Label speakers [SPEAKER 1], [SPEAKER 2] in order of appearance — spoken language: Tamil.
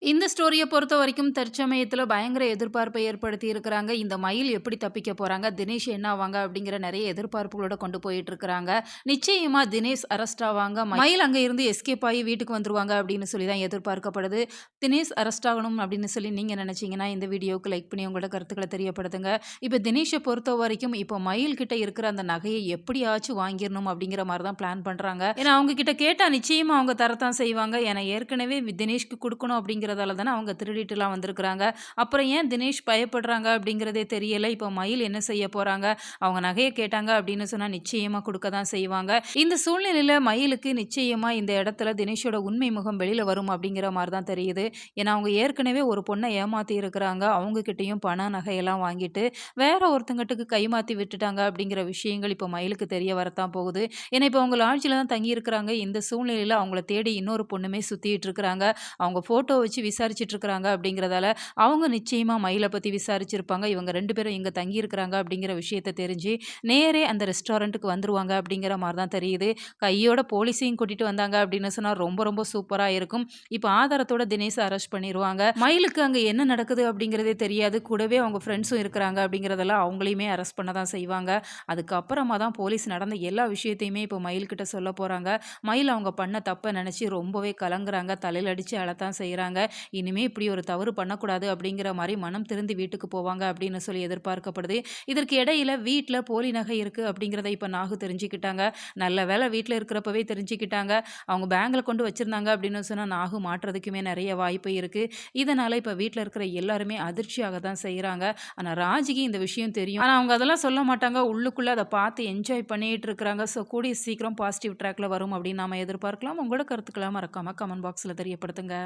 [SPEAKER 1] இந்த ஸ்டோரிய பொறுத்தவரைக்கும் தற்சமயத்துல பயங்கர எதிர்பார்ப்பை ஏற்படுத்தி இருக்கிறாங்க. இந்த மயில் எப்படி தப்பிக்க போறாங்க? தினேஷ் என்ன ஆவாங்க? அப்படிங்கிற நெறைய எதிர்பார்ப்புகளோட கொண்டு போயிட்டு இருக்கிறாங்க. நிச்சயமா தினேஷ் அரெஸ்ட் ஆவாங்க. மயில் அங்க இருந்து எஸ்கேப் ஆயி வீட்டுக்கு வந்துருவாங்க அப்படின்னு சொல்லி தான் எதிர்பார்க்கப்படுது. தினேஷ் அரெஸ்ட் ஆகணும் அப்படின்னு சொல்லி நீங்க நினைச்சீங்கன்னா, இந்த வீடியோவுக்கு லைக் பண்ணி உங்களோட கருத்துக்கள தெரியப்படுத்துங்க. இப்ப தினேஷ பொறுத்தவரைக்கும் இப்ப மயில் கிட்ட இருக்கிற அந்த நகைய எப்படியாச்சும் வாங்கிரணும் அப்படிங்கிற மாரி தான் பிளான் பண்றாங்க. ஏன்னா அவங்க கிட்ட கேட்டா நிச்சயமா அவங்க தரத்தான் செய்வாங்க. ஏன்னா ஏற்கனவே தினேஷ்க்கு குடுக்கணும் அப்படிங்கிறதால தானே அவங்க திருடிட்டுலாம் வந்திருக்கிறாங்க. அப்புறம் ஏன் தினேஷ் பயப்படுறாங்க அப்படிங்கிறதே தெரியல. இப்ப மயில் என்ன செய்ய போறாங்க? அவங்க நகைய கேட்டாங்க அப்படின்னு சொன்னா நிச்சயமா குடுக்க தான் செய்வாங்க. இந்த சூழ்நிலையில மயிலுக்கு நிச்சயமா இந்த இடத்துல தினேஷோட உண்மை முகம் வெளில வரும் அப்படிங்கிற மாரி தான் தெரியுது. ஏன்னா அவங்க ஏற்கனவே ஒரு பொண்ண ஏமாத்தி இருக்கிறாங்க. அவங்க கிட்டயும் பணம், நகையெல்லாம் வாங்கிட்டு வேற ஒருத்தங்கட்டுக்கு கைமாத்தி விட்டுட்டாங்க அப்படிங்கிற விஷயங்கள் இப்ப மயிலுக்கு தெரிய வரத்தான் போகுது. ஏன்னா இப்ப அவங்க லாட்ஜ்ல தான் தங்கி இருக்கிறாங்க. இந்த சூழ்நிலையில அவங்கள தேடி இன்னொரு பொண்ணுமே சுத்திட்டு இருக்கிறாங்க. அவங்க ஃபோட்டோ வச்சு விசாரிச்சுட்டு இருக்கிறாங்க அப்படிங்கிறதால, அவங்க நிச்சயமா மயில பத்தி விசாரிச்சிருப்பாங்க. இவங்க 2 பேரும் இங்க தங்கியிருக்கிறாங்க அப்படிங்கிற விஷயத்த தெரிஞ்சு, நேரே அந்த ரெஸ்டாரண்ட்டுக்கு வந்துருவாங்க அப்படிங்கிற மாரி தான் தெரியுது. கையோட போலீஸையும் கூட்டிட்டு வந்தாங்க அப்படின்னு சொன்னா ரொம்ப ரொம்ப சூப்பரா இருக்கும். இப்ப ஆதாரத்தோட தினேஷ அரெஸ்ட் பண்ணிருவாங்க. மயிலுக்கு அங்க என்ன நடக்குது அப்படிங்கிறதே தெரியாது. கூடவே அவங்க ஃப்ரெண்ட்ஸும் இருக்கிறாங்க அப்படிங்கிறதால அவங்களையுமே அரெஸ்ட் பண்ண தான் செய்வாங்க. அதுக்கப்புறமா தான் போலீஸ் நடந்த எல்லா விஷயத்தையுமே இப்போ மயில் கிட்ட சொல்ல போறாங்க. மயில் அவங்க பண்ண தப்ப நெனச்சு ரொம்பவே கலங்குறாங்க. தலையில அடிச்சு அழத்தான் செய்றாங்க. இனிமே இப்படி ஒரு தவறு பண்ணக்கூடாது அப்படிங்கிற மாரி மனம் திருந்தி வீட்டுக்கு போவாங்க அப்படின்னு சொல்லி எதிர்பார்க்கப்படுது. இதற்கு இடையில வீட்ல போலி நகை இருக்கு அப்படிங்கிறத இப்ப நாகு தெரிஞ்சுக்கிட்டாங்க. நல்ல வேளை வீட்ல இருக்கிறப்பவே தெரிஞ்சுக்கிட்டாங்க. அவங்க பேங்க்ல கொண்டு வச்சிருந்தாங்க அப்படின்னு சொன்னா நாகு மாட்டுறதுக்குமே நெறைய வாய்ப்பு இருக்கு. இதனால இப்ப வீட்ல இருக்கிற எல்லாருமே அதிர்ச்சியாக தான் செய்றாங்க. ஆனா ராஜிக்கு இந்த விஷயம் தெரியும். ஆனா அவங்க அதெல்லாம் சொல்ல மாட்டாங்க. உள்ளுக்குள்ள அத பார்த்து என்ஜாய் பண்ணிட்டு இருக்கிறாங்க. ஸோ கூடிய சீக்கிரம் பாசிட்டிவ் ட்ராக்ல வரும் அப்படின்னு நாம எதிர்பார்க்கலாம். உங்களோட கருத்துக்கள மறக்காம கமெண்ட் பாக்ஸ்ல தெரியப்படுத்துங்க.